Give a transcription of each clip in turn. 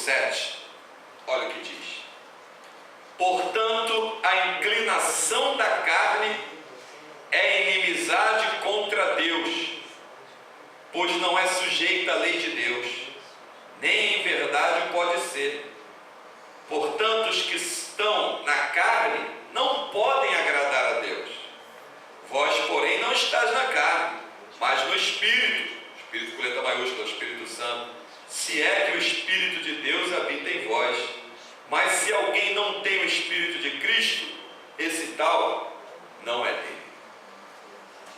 7, olha o que diz: portanto, a inclinação da carne é inimizade contra Deus, pois não é sujeita à lei de Deus, nem em verdade pode ser. Portanto, os que estão na carne não podem agradar a Deus. Vós, porém, não estáis na carne, mas no Espírito, Espírito com letra maiúscula, o Espírito Santo, se é que o Espírito de Deus habita em vós. Mas se alguém não tem o Espírito de Cristo, esse tal não é dele.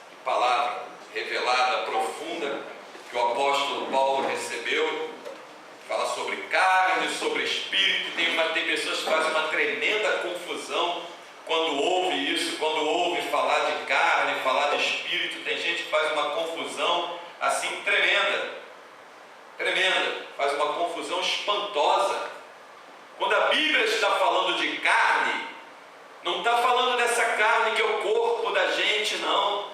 Que palavra revelada, profunda, que o apóstolo Paulo recebeu. Fala sobre carne, sobre espírito. Tem pessoas que fazem uma tremenda confusão quando ouve isso, quando ouve falar de carne, falar de espírito. Tem gente que faz uma confusão assim tremenda, faz uma confusão espantosa. Quando a Bíblia está falando de carne, não está falando dessa carne que é o corpo da gente, não.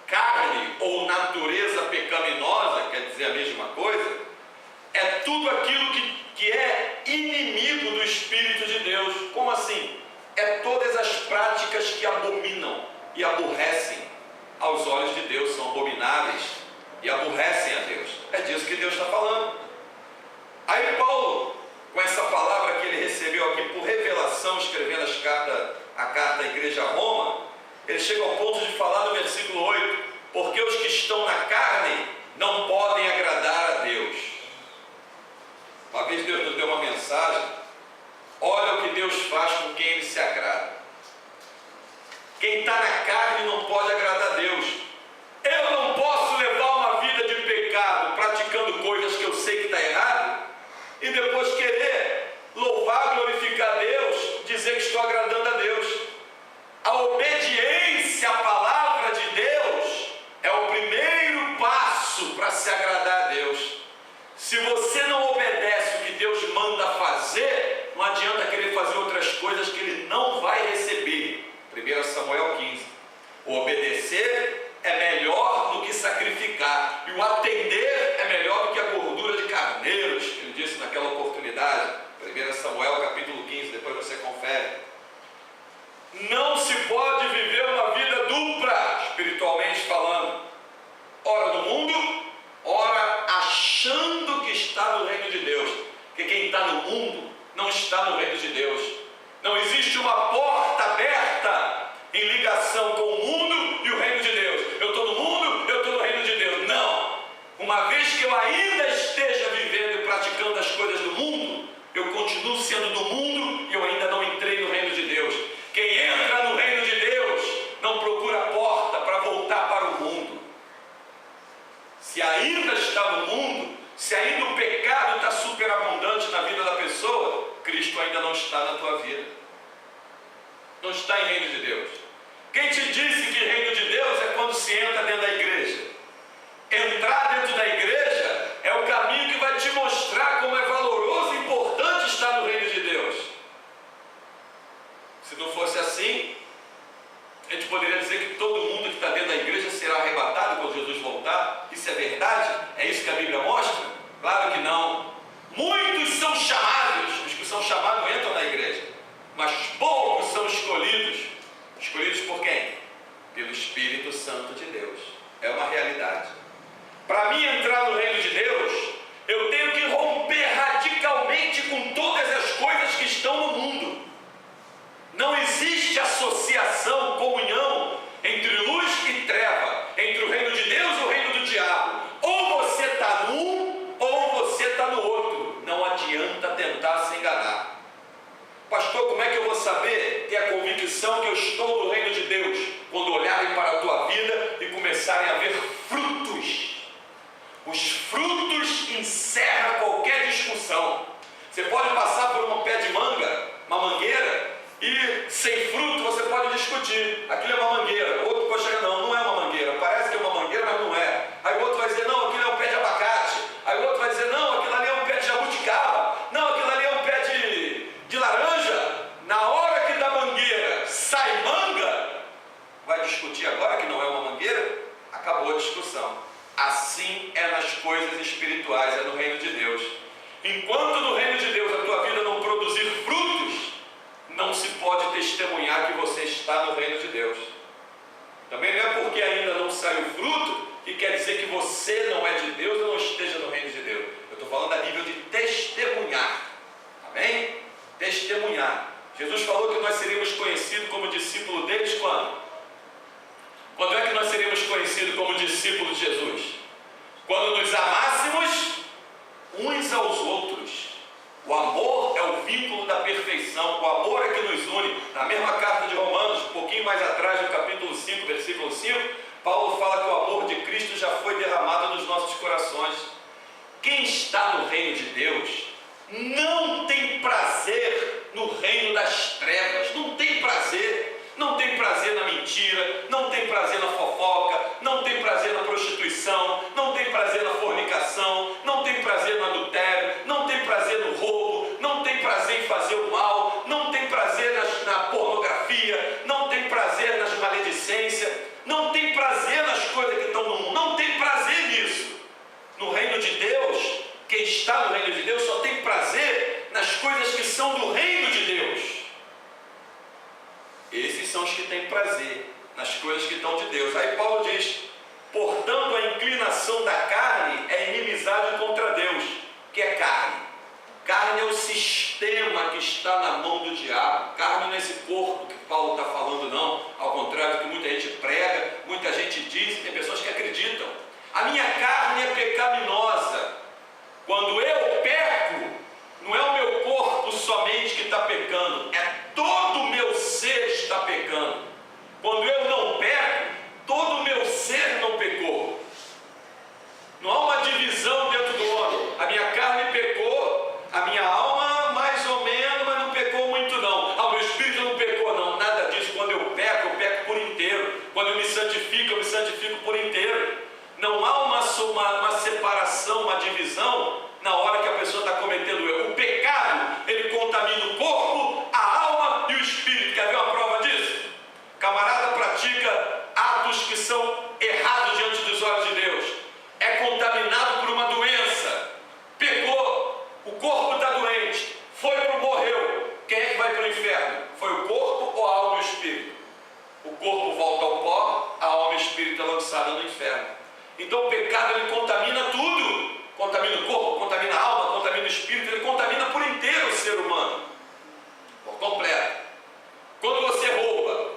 Carne ou natureza pecaminosa, quer dizer a mesma coisa, é tudo aquilo que é inimigo do Espírito de Deus. Como assim? É todas as práticas que abominam e aborrecem aos olhos de Deus, são abomináveis e aborrecem a Deus. É disso que Deus está falando. Aí Paulo, com essa palavra que ele recebeu aqui por revelação, escrevendo a carta à igreja a Roma, ele chega ao ponto de falar no versículo 8: porque os que estão na carne não podem agradar a Deus. Uma vez Deus nos deu uma mensagem: olha o que Deus faz com quem Ele se agrada. Quem está na carne não pode agradar a Deus. Eu não posso levar uma vida de pecado, praticando coisas que eu sei que está errado, e depois querer louvar, glorificar a Deus, dizer que estou agradando a Deus. A obediência à palavra de Deus é o primeiro passo para se agradar a Deus. Se você não obedece o que Deus manda fazer, não adianta querer fazer outras coisas que Ele não vai receber. 1 Samuel 15. O obedecer é melhor do que sacrificar, e o atender é melhor do que a gordura de carneiros. Ele disse naquela oportunidade, 1 Samuel capítulo 15, depois você confere. Não se pode viver uma vida dupla, espiritualmente falando, ora no mundo, ora achando que está no reino de Deus. Porque quem está no mundo não está no reino de Deus. Não existe uma porta aberta em ligação com o mundo e o reino de Deus. Eu estou no mundo, eu estou no reino de Deus. Não! Uma vez que eu ainda esteja vivendo e praticando as coisas do mundo, eu continuo sendo do mundo e eu ainda não entrei no reino de Deus. Quem entra no reino de Deus não procura porta para voltar para o mundo. Se ainda está no mundo, se ainda o pecado está superabundante na vida da pessoa, Cristo ainda não está na tua vida. Não está em reino de Deus. Quem te disse que reino de Deus é quando se entra dentro da igreja? Entrar dentro da igreja é o caminho que vai te mostrar como é valoroso e importante estar no reino de Deus. Se não fosse assim, a gente poderia dizer que todo mundo que está dentro da igreja será arrebatado quando Jesus voltar. Isso é verdade? É isso que a Bíblia mostra? Claro que não. Muitos são chamados, os que são chamados entram na igreja, mas poucos são escolhidos. Escolhidos por quem? Pelo Espírito Santo de Deus. É uma realidade. Para mim entrar no reino de Deus, eu tenho que romper radicalmente com todas as coisas que estão no mundo. Não existe associação, comunhão entre luz e treva, entre o reino de Deus e o reino do diabo. Ou você está num, ou você está no outro. Não adianta tentar se enganar. Pastor, como é que eu vou saber, ter a convicção que eu estou no reino de Deus? Quando olharem para a tua vida e começarem a ver frutos. Os frutos encerram qualquer discussão. Você pode passar por um pé de manga, uma mangueira, e sem fruto você pode discutir. Aquilo é uma mangueira. O outro pode chegar, não é uma mangueira. Parece que é uma mangueira, mas não é. Aí o outro vai dizer, não, aquilo é um pé de abacate. Aí o outro vai dizer, não, aquilo ali é um pé de jabuticaba. Não, aquilo ali é um pé de laranja. Na hora que da mangueira sai manga, vai discutir agora que não é uma mangueira? Acabou a discussão. Assim é nas coisas espirituais, é no reino de Deus. Enquanto no reino de Deus a tua vida não produzir frutos, não se pode testemunhar que você está no reino de Deus. Também não é porque ainda não saiu fruto que quer dizer que você não é de Deus ou não esteja no reino de Deus. Eu estou falando a nível de testemunhar. Amém? Testemunhar. Jesus falou que nós seríamos conhecidos como discípulos deles quando? Quando é que nós seríamos conhecidos como discípulos de Jesus? Quando nos amássemos uns aos outros. O amor é o vínculo da perfeição. O amor é que nos une. Na mesma carta de Romanos, um pouquinho mais atrás, no capítulo 5, versículo 5, Paulo fala que o amor de Cristo já foi derramado nos nossos corações. Quem está no reino de Deus não tem prazer no reino das trevas. Não tem prazer. Não tem prazer na mentira, não tem prazer na fofoca, não tem prazer na prostituição, não tem prazer na fornicação, não tem prazer no adultério, não tem prazer no roubo, não tem prazer em fazer o mal, não tem prazer na pornografia, não tem prazer nas maledicências, não tem prazer nas coisas que estão no mundo, não tem prazer nisso. No reino de Deus, quem está no reino de Deus só tem prazer nas coisas que são do reino de Deus. Esses são os que têm prazer nas coisas que estão de Deus. Aí Paulo diz: portanto, a inclinação da carne é inimizade contra Deus. O que é carne? Carne é o sistema que está na mão do diabo. Carne não é esse corpo que Paulo está falando, não. Ao contrário do que muita gente prega, muita gente diz, tem pessoas que acreditam. A minha carne é pecaminosa. Quando eu peco, não é o meu corpo somente que está pecando, é todo o meu ser está pecando. Quando eu não peco, todo o meu ser não pecou. Não há uma divisão dentro do homem. A minha carne pecou, a minha alma mais ou menos, mas não pecou muito não. O meu espírito não pecou não, nada disso. Quando eu peco por inteiro. Quando eu me santifico por inteiro. Não há uma separação, uma divisão na hora que a pessoa está cometendo erro. O pecado, ele contamina o corpo, a alma e o espírito. Quer ver uma prova disso? O camarada pratica atos que são errados diante dos olhos de Deus. É contaminado por uma doença. Pecou, o corpo está doente, morreu. Quem é que vai para o inferno? Foi o corpo ou a alma e o espírito? O corpo volta ao pó, a alma e o espírito é lançada no inferno. Então o pecado, ele contamina tudo. Contamina o corpo, contamina a alma, contamina o espírito, ele contamina por inteiro o ser humano, por completo. Quando você rouba,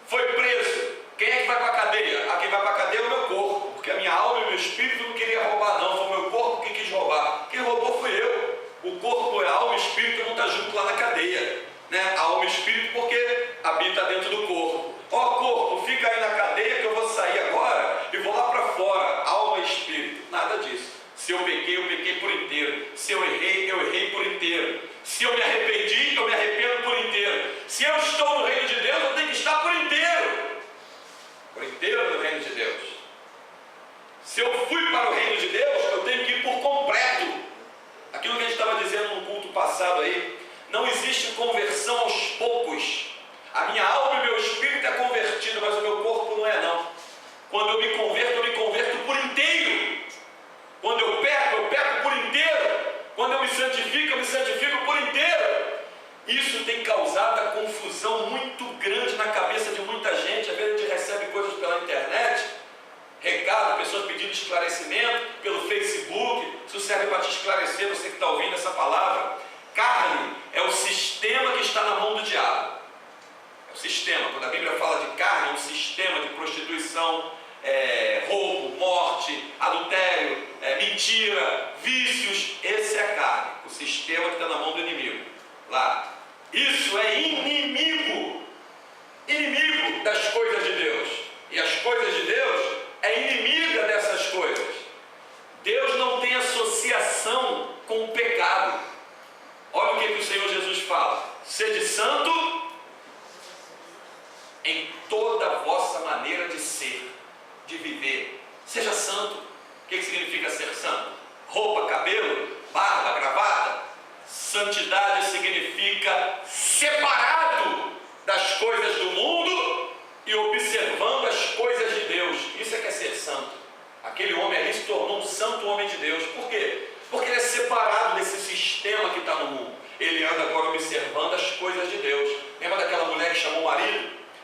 foi preso, quem é que vai para a cadeia? Quem vai para a cadeia é o meu corpo, porque a minha alma e o meu espírito não queria roubar não, foi o meu corpo que quis roubar. Quem roubou fui eu. O corpo, a alma e o espírito não está junto lá na cadeia, né? A alma e o espírito porque habita dentro do corpo. Ó corpo, fica aí na cadeia que eu vou sair agora e vou lá para fora, alma e espírito. Nada disso. Se eu pequei por inteiro. Se eu errei por inteiro. Se eu me arrependi, eu me arrependo por inteiro. Se eu estou no reino de Deus, eu tenho que estar por inteiro. Por inteiro no reino de Deus. Se eu fui para o reino de Deus, eu tenho que ir por completo. Aquilo que a gente estava dizendo no culto passado aí, não existe conversão aos poucos. A minha alma e meu espírito é convertido, mas o meu corpo não é não. Quando eu me converto por inteiro. Quando eu peco por inteiro. Quando eu me santifico por inteiro. Isso tem causado a confusão muito grande na cabeça de muita gente. Às vezes a gente recebe coisas pela internet, recado, pessoas pedindo esclarecimento pelo Facebook. Isso serve para te esclarecer, você que está ouvindo essa palavra. Carne é o sistema que está na mão do diabo. É o sistema. Quando a Bíblia fala de carne, é um sistema de prostituição, roubo, morte, adultério, mentira, vícios. Esse é a carne, o sistema que está na mão do inimigo. Lá. Isso é inimigo das coisas de Deus. E as coisas de Deus é inimiga dessas coisas. Deus não tem associação com o pecado. Olha o que o Senhor Jesus fala: sede santo em toda a vossa maneira de ser, de viver. Seja santo. O que significa ser santo? Roupa, cabelo, barba, gravata. Santidade significa separado das coisas do mundo e observando as coisas de Deus. Isso é que é ser santo. Aquele homem ali se tornou um santo homem de Deus. Por quê? Porque ele é separado desse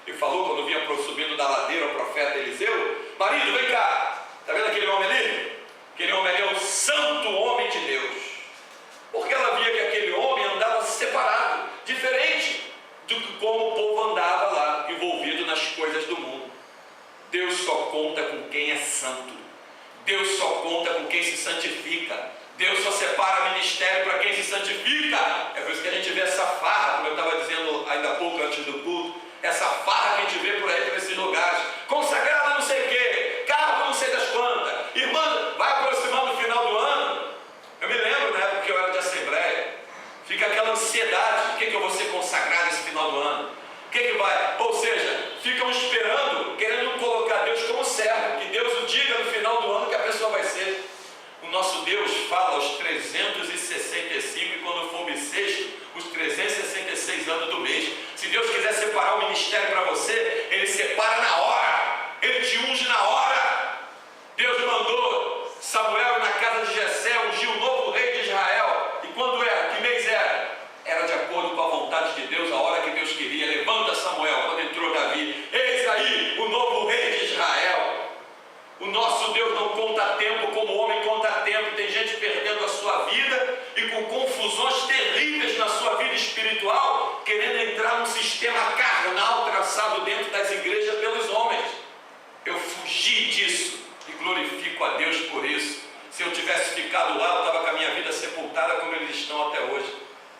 e falou quando vinha subindo da ladeira o profeta Eliseu: marido, vem cá, está vendo aquele homem ali? Aquele homem ali é o santo homem de Deus. Porque ela via que aquele homem andava separado, diferente do que como o povo andava lá, envolvido nas coisas do mundo. Deus só conta com quem é santo. Deus só conta com quem se santifica. Deus só separa ministério para quem se santifica. É por isso que a gente vê essa farra, como eu estava dizendo ainda há pouco antes do culto, essa farra que a gente vê por aí, por esses lugares, consagrada não sei o quê, carro não sei das quantas. Irmã, vai aproximando o final do ano. Eu me lembro, na época que eu era de assembleia, fica aquela ansiedade: o que eu vou ser consagrado nesse final do ano? O que vai? Ou seja, ficam esperando, querendo colocar Deus como servo, que Deus o diga no final do ano que a pessoa vai ser. O nosso Deus fala aos 365, e quando for bissexto, os 366 anos do mês. Se Deus quiser separar o ministério para você, Ele separa na hora, Ele te unge na hora. Deus mandou Samuel na casa de Jessé ungir o novo rei de Israel. E quando era? Que mês era? Era de acordo com a vontade de Deus, a hora que Deus queria. Levanta Samuel, quando entrou Davi: eis aí o novo rei de Israel. O nosso Deus não conta tempo como o homem conta tempo. Tem gente perdendo a sua vida e com confusões terríveis na sua vida espiritual, querendo entrar num sistema carnal traçado dentro das igrejas pelos homens. Eu fugi disso e glorifico a Deus por isso. Se eu tivesse ficado lá, eu estava com a minha vida sepultada como eles estão até hoje.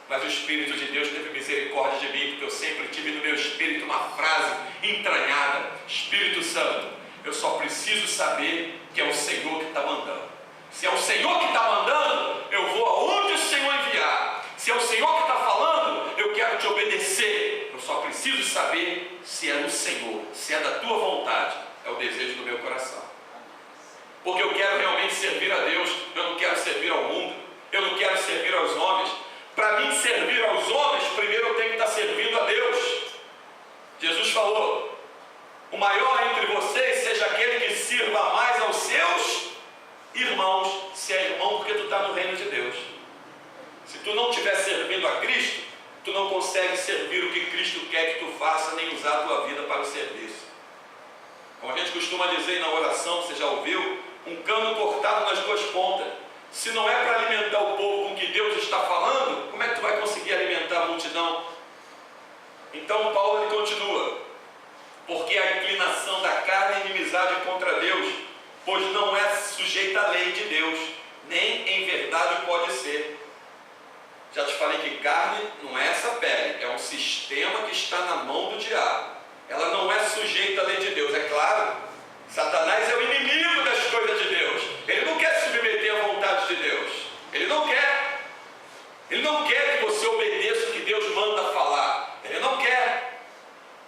Mas o Espírito de Deus teve misericórdia de mim, porque eu sempre tive no meu espírito uma frase entranhada: Espírito Santo, eu só preciso saber que é o Senhor que está mandando. Se é o Senhor que está mandando, eu vou aonde o Senhor enviar. Se é o Senhor que está falando, eu quero te obedecer. Eu só preciso saber se é do Senhor, se é da tua vontade. É o desejo do meu coração. Porque eu quero realmente servir a Deus. Eu não quero servir ao mundo. Eu não quero servir aos homens. Para mim servir aos homens, primeiro eu tenho que estar servindo a Deus. Jesus falou: o maior entre vocês seja aquele que sirva mais aos seus irmãos. Se é irmão, porque tu está no reino de Deus. Se tu não estiver servindo a Cristo, tu não consegue servir o que Cristo quer que tu faça, nem usar a tua vida para o serviço. Como a gente costuma dizer na oração, você já ouviu? Um cano cortado nas duas pontas. Se não é para alimentar o povo com o que Deus está falando, como é que tu vai conseguir alimentar a multidão? Então Paulo ele continua: porque a inclinação da carne é inimizade contra Deus, pois não é sujeita à lei de Deus, nem em verdade pode ser. Já te falei que carne não é essa pele, é um sistema que está na mão do diabo. Ela não é sujeita à lei de Deus, é claro. Satanás é o inimigo das coisas de Deus. Ele não quer submeter à vontade de Deus. Ele não quer. Ele não quer que você obedeça o que Deus manda falar. Ele não quer.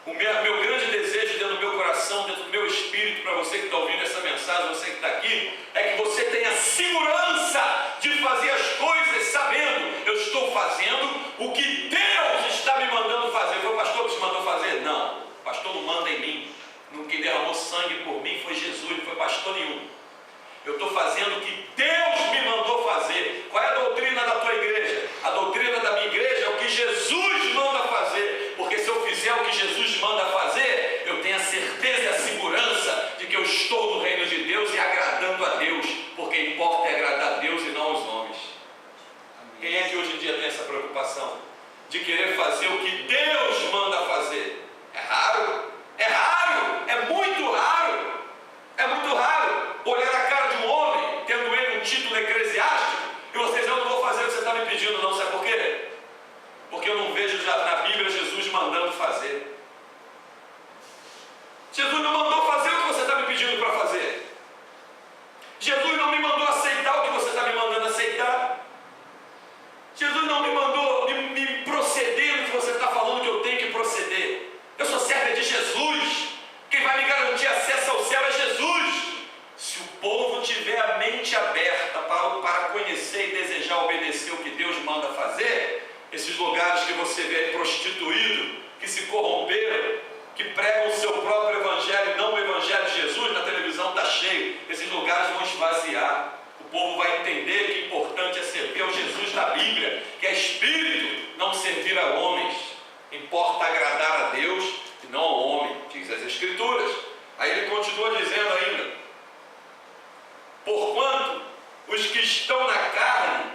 O meu grande desejo dentro do meu coração, dentro do meu espírito, para você que está ouvindo essa mensagem, você que está aqui, é que você tenha segurança de fazer as coisas sabendo: eu estou fazendo o que Deus está me mandando fazer. Foi o pastor que te mandou fazer? Não, o pastor não manda em mim. Quem derramou sangue por mim foi Jesus, não foi pastor nenhum. Eu estou fazendo o que Deus me mandou fazer. Qual é a doutrina da tua igreja? A doutrina da minha igreja é o que Jesus manda fazer. Porque se eu fizer o que Jesus manda fazer, eu tenho a certeza e a segurança de que eu estou no reino de Deus e agradando a Deus. Porque importa é agradar a Deus e não aos homens. Quem é que hoje em dia tem essa preocupação de querer fazer o que Deus manda fazer? É raro. É raro, é muito raro. É muito raro olhar a cara de um homem, tendo ele um título eclesiástico, e você dizer: eu não vou fazer o que você está me pedindo, não. Sabe por quê? Porque eu não vejo já na Bíblia Jesus mandando fazer. Jesus não mandou fazer o que você está me pedindo para fazer. Jesus não me mandou aceitar o que você está me mandando aceitar. Jesus não me mandou me proceder no que você está falando que eu tenho que proceder. Eu sou servo de Jesus. Quem vai me garantir acesso ao céu é Jesus. Se o povo tiver a mente aberta para conhecer e desejar obedecer o que Deus manda fazer, esses lugares que você vê prostituído, que se corromperam, que pregam o seu próprio evangelho, não o evangelho de Jesus, na televisão está cheio. Esses lugares vão esvaziar. O povo vai entender que o importante é servir ao Jesus da Bíblia, que é espírito, não servir a homens. Importa agradar a Deus e não ao homem. as Escrituras. Aí ele continua dizendo ainda: porquanto os que estão na carne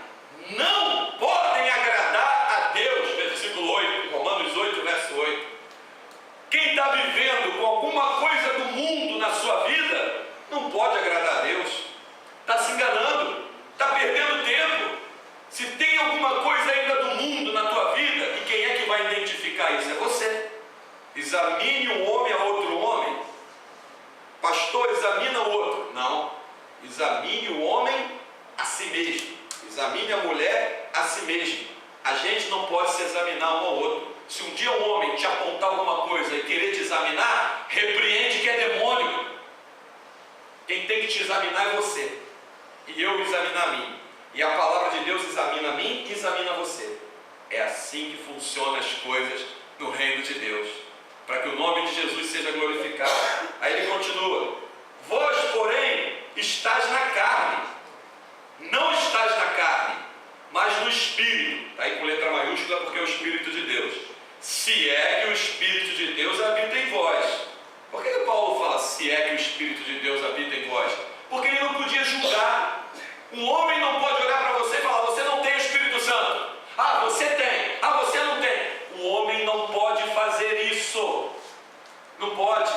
não podem agradar a Deus, versículo 8, Romanos 8, verso 8. Quem está vivendo com alguma coisa do mundo na sua vida, não pode agradar a Deus. Está se enganando, está perdendo tempo. Se tem alguma coisa ainda do mundo na tua vida, e quem é que vai identificar isso? É você. Examine um homem a outro homem. Pastor, examina o outro. Não. Examine o homem a si mesmo. Examine a mulher a si mesmo. A gente não pode se examinar um ao outro. Se um dia um homem te apontar alguma coisa e querer te examinar, repreende que é demônio. Quem tem que te examinar é você. E eu examinar a mim. E a palavra de Deus examina a mim e examina você. É assim que funcionam as coisas no reino de Deus, para que o nome de Jesus seja glorificado. Aí ele continua: vós, porém, estáis na carne. Não estáis na carne, mas no Espírito. Está aí com letra maiúscula porque é o Espírito de Deus. Se é que o Espírito de Deus habita em vós. Por que Paulo fala se é que o Espírito de Deus habita em vós? Porque ele não podia julgar. Um homem não pode olhar para você e falar: você não tem o Espírito Santo. Ah, você tem. Ah, você não tem. O homem não pode fazer isso. Não pode.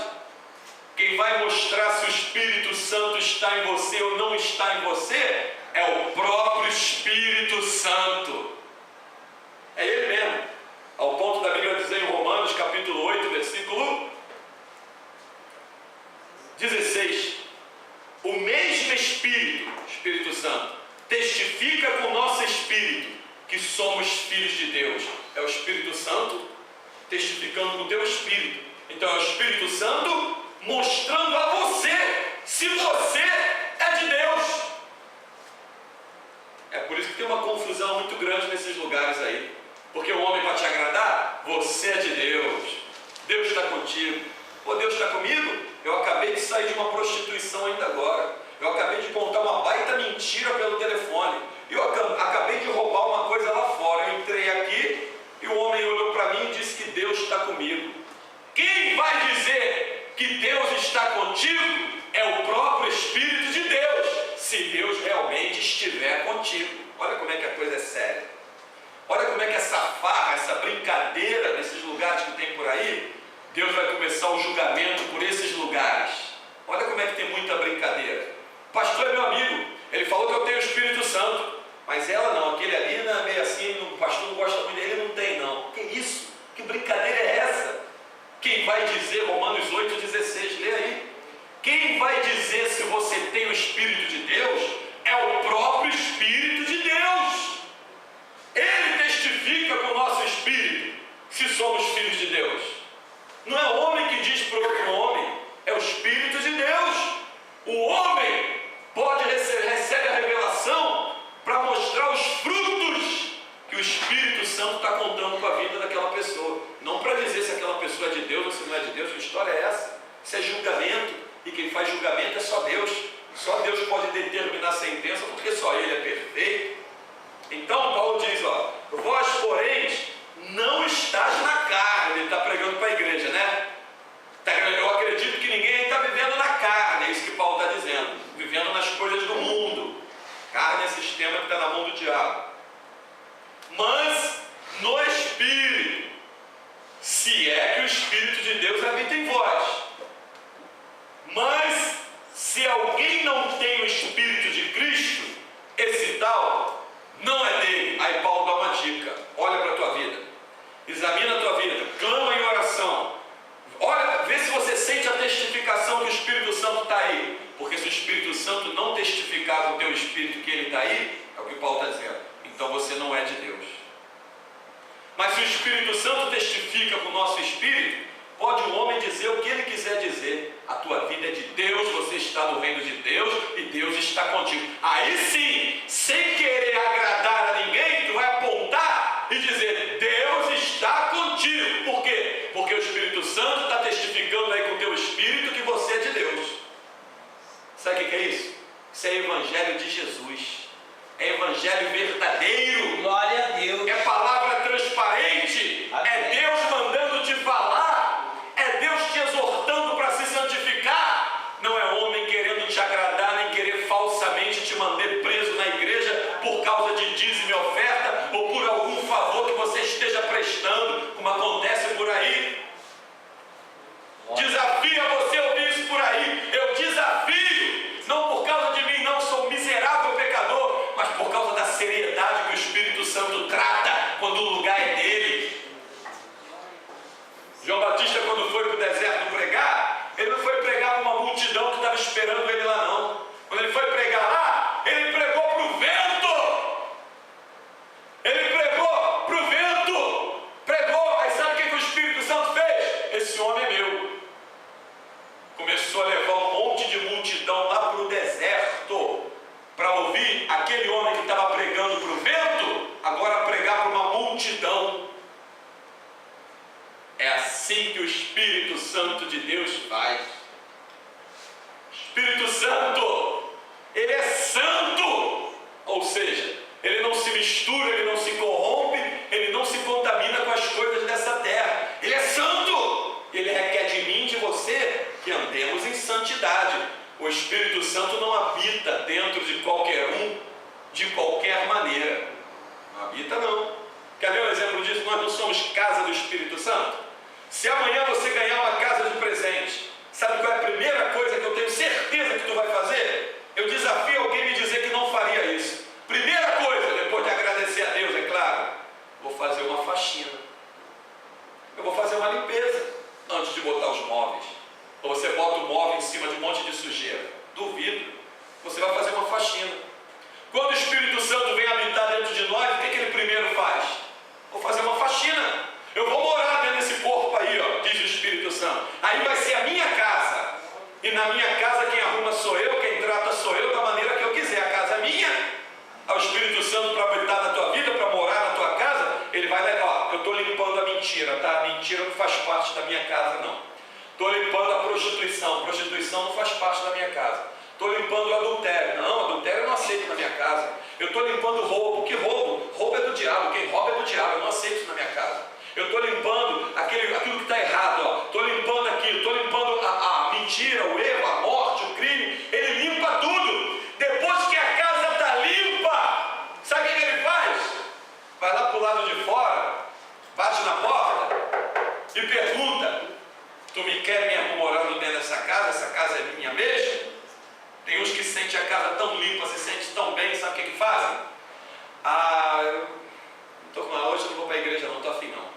Quem vai mostrar se o Espírito Santo está em você ou não está em você é o próprio Espírito Santo. É ele mesmo. Ao ponto da Bíblia dizer em Romanos capítulo 8, versículo 16: o mesmo Espírito, Espírito Santo, testifica com o nosso Espírito que somos filhos de Deus. É o Espírito Santo testificando com o teu Espírito. Então é o Espírito Santo mostrando a você se você é de Deus. É por isso que tem uma confusão muito grande nesses lugares aí. Porque o homem, para te agradar, você é de Deus. Deus está contigo. Pô, Deus está comigo? Eu acabei de sair de uma prostituição ainda agora. Eu acabei de contar uma baita mentira pelo telefone. Eu acabei de roubar uma coisa lá fora. Eu entrei aqui e o homem olhou para mim e disse que Deus está comigo. Quem vai dizer que Deus está contigo é o próprio Espírito de Deus, se Deus realmente estiver contigo. Olha como é que a coisa é séria. Olha como é que essa farra, essa brincadeira nesses lugares que tem por aí, Deus vai começar o julgamento por esses lugares. Olha como é que tem muita brincadeira. O pastor é meu amigo, ele falou que eu tenho o Espírito Santo, mas ela não, aquele ali não é meio assim, o pastor não gosta muito dele, não tem não. Que isso? Que brincadeira é essa? Quem vai dizer, Romanos 8,16, lê aí. Quem vai dizer se você tem o Espírito de Deus é o próprio Espírito de Deus. Ele testifica com o nosso Espírito se somos filhos de Deus. Não é o homem que diz para o outro homem, é o Espírito de Deus. O homem recebe a revelação para mostrar os frutos que o Espírito Santo está contando com a vida daquela pessoa. Não para dizer se aquela pessoa é de Deus ou se não é de Deus. Que história é essa? Isso é julgamento. E quem faz julgamento é só Deus. Só Deus pode determinar a sentença, porque só Ele é perfeito. Então Paulo diz, ó, vós, porém, não estás na carne. Ele está pregando para a igreja, né? Eu acredito que ninguém está vivendo na carne, é isso que Paulo está dizendo. Vivendo nas coisas do mundo. Carne é sistema que está na mão do diabo. Mas no Espírito, se é que o Espírito de Deus habita em vós. Mas se alguém não tem o Espírito de Cristo, esse tal não é dele. Aí Paulo dá uma dica: olha para a tua vida, examina a tua vida, clama em oração, olha, vê se você sente a testificação que o Espírito Santo está aí. Porque se o Espírito Santo não testificar com o teu Espírito que ele está aí, é o que Paulo está dizendo, então você não é de Deus. Mas se o Espírito Santo testifica com o nosso Espírito, pode o homem dizer o que ele quiser dizer. A tua vida é de Deus, você está no reino de Deus e Deus está contigo. Aí sim, sem querer agradar a ninguém, tu vai apontar e dizer: Deus está contigo. Por quê? Porque o Espírito Santo está testificando aí com o teu Espírito que você é de Deus. Sabe o que é isso? Isso é Evangelho de Jesus. É Evangelho verdadeiro. Glória a Deus. É palavra transparente. Amém. É Deus mandando te falar. É Deus te exortando Santo trata quando o lugar é dele. João Batista, quando foi para o deserto pregar, ele não foi pregar para uma multidão que estava esperando ele lá não. Quando ele foi pregar lá, ele pregou para o vento. Ele pregou para o vento. Pregou, aí sabe o que o Espírito Santo fez? Esse homem é meu. Começou a levar um monte de multidão lá para o deserto, para ouvir aquele homem que estava pregando para o vento, agora pregar para uma multidão. É assim que o Espírito Santo de Deus faz. Espírito Santo, ele é santo, ou seja, ele não se mistura, ele não se corrompe, ele não se contamina com as coisas dessa terra. Ele é santo, ele requer de mim e de você que andemos em santidade. O Espírito Santo não habita dentro de qualquer um, de qualquer maneira. Não habita não. Quer ver um exemplo disso? Nós não somos casa do Espírito Santo. Se amanhã você ganhar uma casa de presente, sabe qual é a primeira coisa que eu tenho certeza que tu vai fazer? Eu desafio alguém a me dizer que não faria isso. Primeira coisa, depois de agradecer a Deus, é claro, vou fazer uma faxina. Eu vou fazer uma limpeza antes de botar os móveis. Ou você bota o móvel em cima de um monte de sujeira. Duvido. Você vai fazer uma faxina. Quando o Espírito Santo vem habitar dentro de nós, o que ele primeiro faz? Vou fazer uma faxina. Eu vou morar dentro desse corpo aí, ó, diz o Espírito Santo. Aí vai ser a minha casa. E na minha casa quem arruma sou eu, quem trata sou eu, da maneira que eu quiser. A casa é minha. Ao Espírito Santo para habitar na tua vida, para morar na tua casa, ele vai levar, ó, eu estou limpando a mentira, tá? A mentira não faz parte da minha casa, não. Estou limpando a prostituição não faz parte da minha casa. Estou limpando o adultério, não, adultério eu não aceito na minha casa. Eu estou limpando o roubo, que roubo? Roubo é do diabo, quem rouba é do diabo, eu não aceito isso na minha casa. Eu estou limpando aquilo que está errado, estou limpando aquilo, estou limpando a mentira, o erro, a morte, o crime. Ele limpa tudo. Depois que a casa está limpa, sabe o que ele faz? Vai lá para o lado de fora, bate na porta e pergunta: tu me quer mesmo morando dentro dessa casa? Essa casa é minha mesmo? Tem uns que sentem a casa tão limpa, se sentem tão bem, sabe o que fazem? Hoje eu não vou para a igreja, não estou afim não.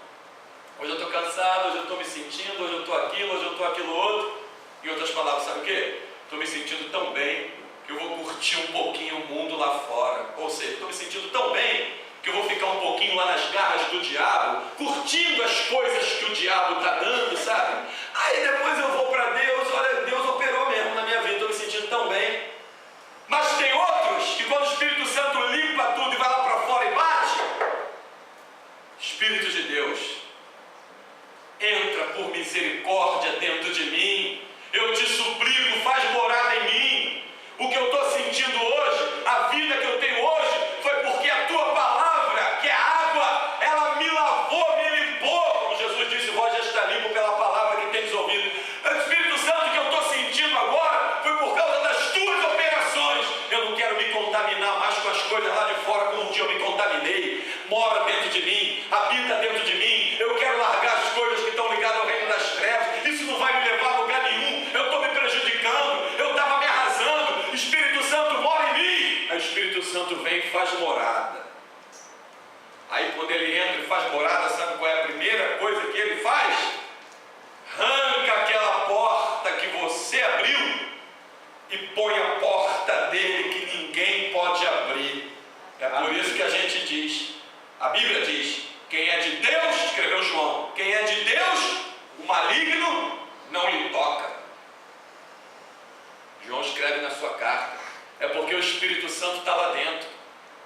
Hoje eu estou cansado, hoje eu estou me sentindo, hoje eu estou aquilo, hoje eu estou aquilo outro. Em outras palavras, sabe o quê? Estou me sentindo tão bem que eu vou curtir um pouquinho o mundo lá fora. Ou seja, estou me sentindo tão bem que eu vou ficar um pouquinho lá nas garras do diabo, curtindo as coisas que o diabo está dando, sabe? Aí depois eu vou para Deus, olha, Deus operou mesmo na minha vida, estou me sentindo tão bem. Mas tem outros que quando o Espírito Santo limpa tudo e vai lá para fora e bate, Espírito de Deus, entra por misericórdia dentro de mim, eu te suplico, faz morada em mim. O que eu estou sentindo hoje, a vida que eu tenho hoje, foi porque a tua palavra, que é água, ela me lavou, me limpou. Como Jesus disse, vós já está limpo pela palavra que tens ouvido. O Espírito Santo, que eu estou sentindo agora, foi por causa das tuas operações. Eu não quero me contaminar mais com as coisas lá de fora, como um dia eu me contaminei. Mora dentro de mim, habita dentro de mim. Eu quero largar as coisas que estão ligadas ao reino das trevas. Isso não vai me levar a lugar nenhum. Eu estou me prejudicando, eu estava me arrasando. O Espírito Santo mora em mim. Aí o Espírito Santo vem e faz morada. Aí quando ele entra e faz morada, sabe qual é a primeira coisa que ele faz? Arranca aquela porta que você abriu e põe a porta dele que ninguém pode abrir. É por isso que a gente diz, a Bíblia diz, quem é de Deus, escreveu João, quem é de Deus, o maligno não lhe toca. João escreve na sua carta, é porque o Espírito Santo está lá dentro.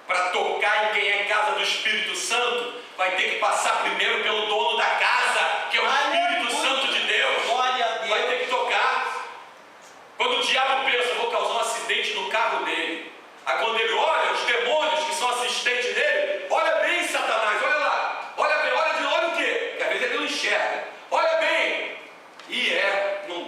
Para tocar em quem é casa do Espírito Santo, vai ter que passar primeiro pelo dono da casa, que é o Espírito Santo de Deus. Vai ter que tocar. Quando o diabo pensa, eu vou causar um acidente no carro dele. Aí quando ele olha, os demônios que são assistentes dele, olha bem, Satanás, olha lá, olha bem, olha o quê? Porque às vezes ele não enxerga. Olha bem. E não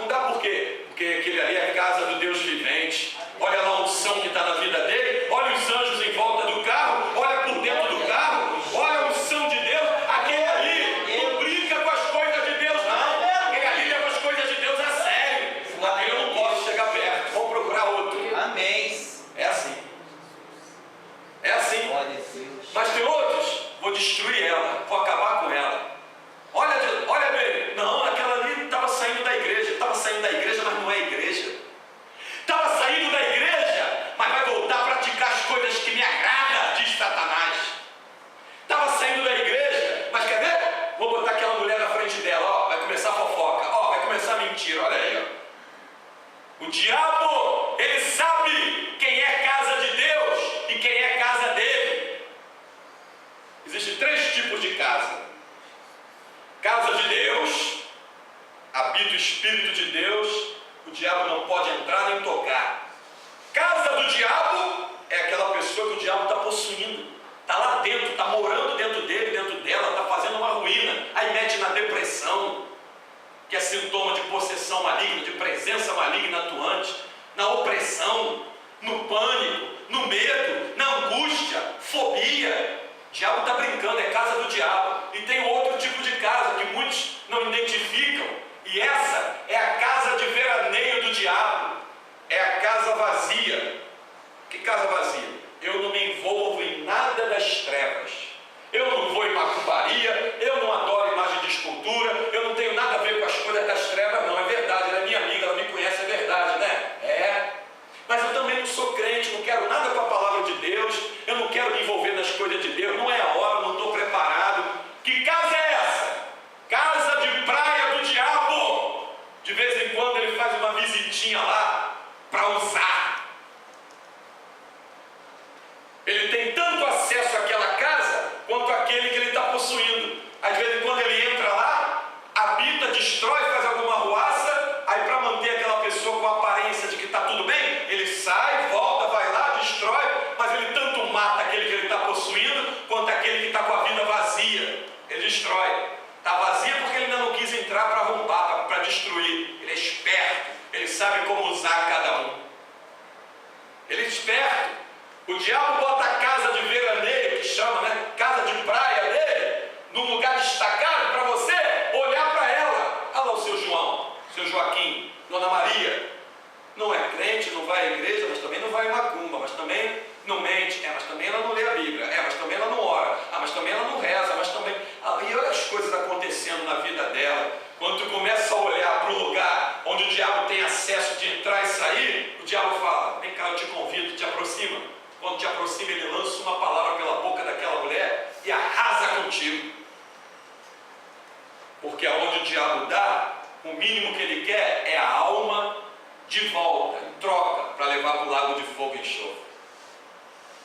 dá por quê? Porque aquele ali é a casa do Deus vivente. Olha lá a unção que está na vida dele, olha os anjos em volta do carro, olha por dentro do carro, olha a unção de Deus. Aquele ali não brinca com as coisas de Deus, não. Aquele ali leva as coisas de Deus a sério. Aquele eu não posso chegar perto, vamos procurar outro. Amém. Mas tem outros, vou destruir ela, vou acabar com ela. Olha bem, não, aquela ali estava saindo da igreja, mas não é igreja. Estava saindo da igreja, mas vai voltar a praticar as coisas que me agradam, diz Satanás. Estava saindo da igreja, mas quer ver? Vou botar aquela mulher na frente dela, ó, vai começar a fofoca, ó, vai começar a mentira, olha aí, ó. O diabo, ele sabe quem é casa de Deus e quem é casa dele. Existem 3 tipos de casa. Casa de Deus, habita o Espírito de Deus, o diabo não pode entrar nem tocar. Casa do diabo é aquela pessoa que o diabo está possuindo, está lá dentro, está morando dentro dele, dentro dela, está fazendo uma ruína, aí mete na depressão, que é sintoma de possessão maligna, de presença maligna atuante, na opressão, no pânico, no medo, na angústia, fobia. O diabo está brincando, é casa do diabo. E tem outro tipo de casa que muitos não identificam, e essa é a casa de veraneio do diabo, é a casa vazia. Que casa vazia? Eu não me envolvo em nada das trevas, eu não vou em macumbaria, eu não adoro imagem de escultura, eu não tenho nada a ver com as coisas das trevas, não, é verdade, ela é minha amiga, ela me conhece, é verdade, né? É. Mas eu também não sou crente, não quero nada com a palavra de Deus, eu não quero me envolver nas coisas de Deus, não é a hora, não estou preparado. Que casa é essa? Casa de praia do diabo. De vez em quando ele faz uma visitinha lá para usar. Ele tem tanto acesso àquela casa quanto aquele que ele está possuindo. Às vezes quando ele entra lá, habita, destrói, faz alguma ruaça, aí para manter aquela pessoa com a aparência de que está tudo bem, ele sai, volta, vai lá, destrói, mas ele tanto mata aquele que ele está possuindo, quanto aquele que está com a vida vazia. Ele destrói. Está vazia porque ele ainda não quis entrar para arrombar, para destruir. Ele é esperto, ele sabe como usar cada um. Ele é esperto. O diabo bota a casa de veraneio, que chama, né? Casa de praia dele, num lugar destacado para você olhar para ela. Olha lá o seu João, seu Joaquim, Dona Maria. Não é crente, não vai à igreja, mas também não vai em macumba, mas também não mente, mas também ela não lê a Bíblia, mas também ela não ora, mas também ela não reza, mas também... E olha as coisas acontecendo na vida dela. Quando tu começa a olhar para o lugar onde o diabo tem acesso de entrar e sair, o diabo fala, vem cá, eu te convido, te aproxima. Quando te aproxima, ele lança uma palavra pela boca daquela mulher e arrasa contigo. Porque aonde o diabo dá, o mínimo que ele quer é a alma de volta, em troca, para levar para o lago de fogo e enxofre.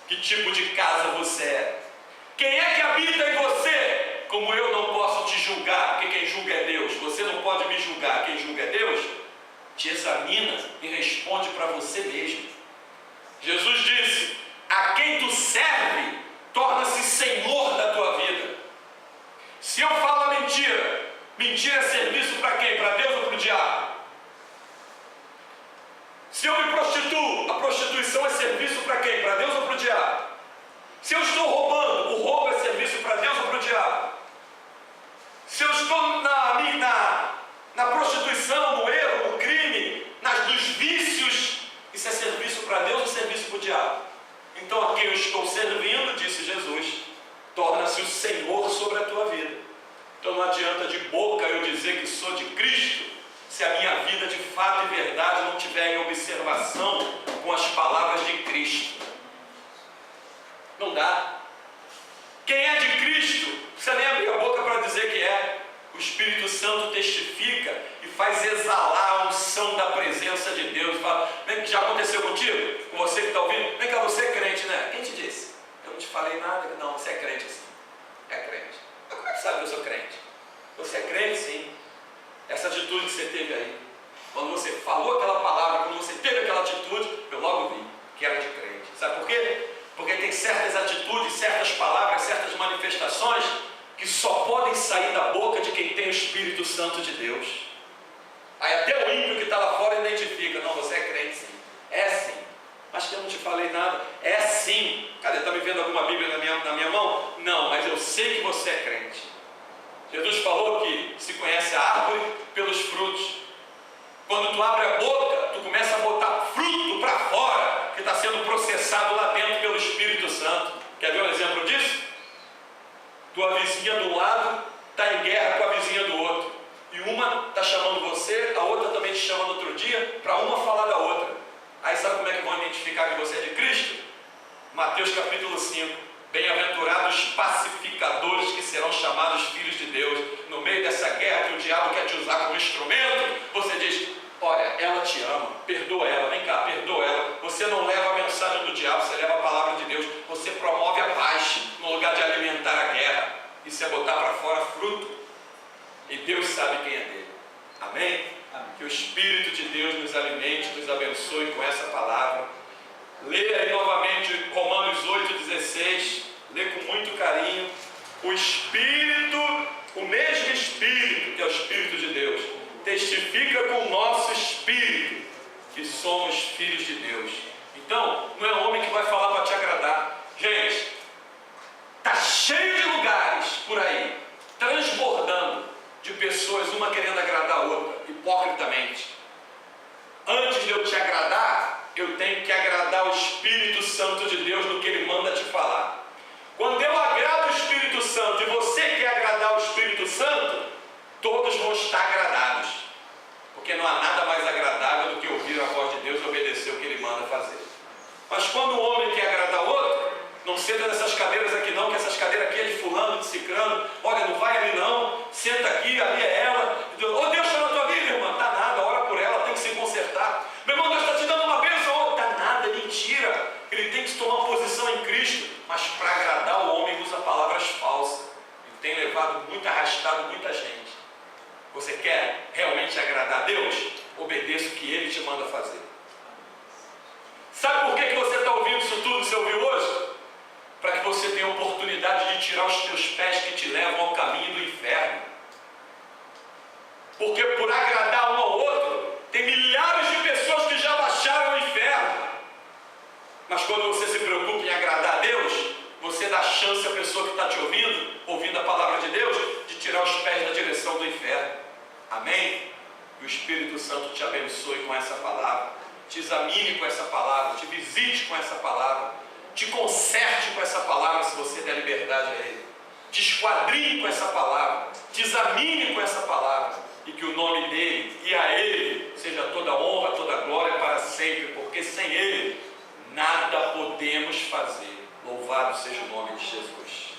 Que tipo de casa você é? Quem é que habita em você? Como eu não posso te julgar, porque quem julga é Deus. Você não pode me julgar, quem julga é Deus. Te examina e responde para você mesmo. Jesus disse, a quem tu serve, torna-se senhor da tua vida. Se eu falo a mentira, mentira é serviço para quem? Para Deus ou para o diabo? Se eu me prostituo, a prostituição é serviço para quem? Para Deus ou para o diabo? Se eu estou roubando, o roubo é serviço para Deus ou para o diabo? Se eu estou na prostituição, no erro, no crime, nos vícios, isso é serviço para Deus ou serviço para o diabo? Então a quem eu estou servindo, disse Jesus, torna-se o Senhor sobre a tua vida. Então não adianta de boca eu dizer que sou de Cristo, se a minha vida de fato e verdade não estiver em observação com as palavras de Cristo. Não dá. Quem é de Cristo, não precisa nem abrir a boca para dizer que é. O Espírito Santo testifica e faz exalar a unção da presença de Deus. Fala, vem, já aconteceu contigo? Com você que está ouvindo? Vem cá, você é crente, né? Quem te disse? Eu não te falei nada. Não, você é crente sim. É crente. Mas como é que sabe que eu sou crente? Você é crente sim. Essa atitude que você teve aí, quando você falou aquela palavra, quando você teve aquela atitude, eu logo vi que era de crente. Sabe por quê? Porque tem certas atitudes, certas palavras, certas manifestações que só podem sair da boca de quem tem o Espírito Santo de Deus. Aí até o ímpio que está lá fora identifica, não, você é crente sim. É sim. Mas que eu não te falei nada. É sim. Cadê? Está me vendo alguma Bíblia na minha mão? Não, mas eu sei que você é crente. Jesus falou que se conhece a árvore pelos frutos. Quando tu abre a boca, tu começa a botar fruto para fora, que está sendo processado lá dentro pelo Espírito Santo. Quer ver um exemplo disso? está em guerra com a vizinha do outro. E uma está chamando você, a outra também te chama no outro dia, para uma falar da outra. Aí sabe como é que vão identificar que você é de Cristo? Mateus capítulo 5. Bem-aventurados pacificadores, que serão chamados filhos de Deus. No meio dessa guerra que o diabo quer te usar como instrumento, você diz: olha, ela te ama, perdoa ela, vem cá, perdoa ela. Você não leva a mensagem do diabo, você leva a palavra de Deus. Você promove a paz no lugar de alimentar a guerra. Isso é botar para fora fruto. E Deus sabe quem é dele. Amém? Amém? Que o Espírito de Deus nos alimente, nos abençoe com essa palavra. Leia aí novamente Romanos 8,16. Lê com muito carinho. O Espírito, o mesmo Espírito, que é o Espírito de Deus, testifica com o nosso Espírito que somos filhos de Deus. Então, não é homem que vai falar para te agradar. Gente, está cheio de lugares por aí, transbordando de pessoas, uma querendo agradar a outra, hipocritamente. Antes de eu te agradar, eu tenho que agradar o Espírito Santo de Deus no que Ele manda te falar. Quando eu agrado o Espírito Santo e você quer agradar o Espírito Santo, todos vão estar agradados. Porque não há nada mais agradável do que ouvir a voz de Deus e obedecer o que Ele manda fazer. Mas quando o homem quer agradar o outro, não senta nessas cadeiras aqui não, que essas cadeiras aqui é de fulano, de cicrano. Olha, não vai ali não, senta aqui, ali é ela. Oh, Deus está na tua vida, irmã. Tá nada, ora por ela, tem que se consertar. Meu irmão, Deus está te dando uma bênção. Oh, tá nada, é mentira. Ele tem que tomar posição em Cristo. Mas para agradar o homem usa palavras falsas. E tem levado muito, arrastado muita gente. Você quer realmente agradar a Deus? Obedeça o que Ele te manda fazer. Sabe por que você está ouvindo isso tudo que você ouviu hoje? Para que você tenha a oportunidade de tirar os teus pés que te levam ao caminho do inferno. Porque por agradar um ao outro, tem milhares de pessoas que já baixaram ao inferno. Mas quando você se preocupa em agradar a Deus, você dá chance à pessoa que está te ouvindo a palavra de Deus, de tirar os pés da direção do inferno. Amém? Que o Espírito Santo te abençoe com essa palavra, te examine com essa palavra, te visite com essa palavra, te conserte com essa palavra se você der liberdade a Ele, te esquadrinhe com essa palavra, te examine com essa palavra, e que o nome dEle e a Ele seja toda honra, toda glória para sempre, porque sem Ele nada podemos fazer. Louvado seja o nome de Jesus.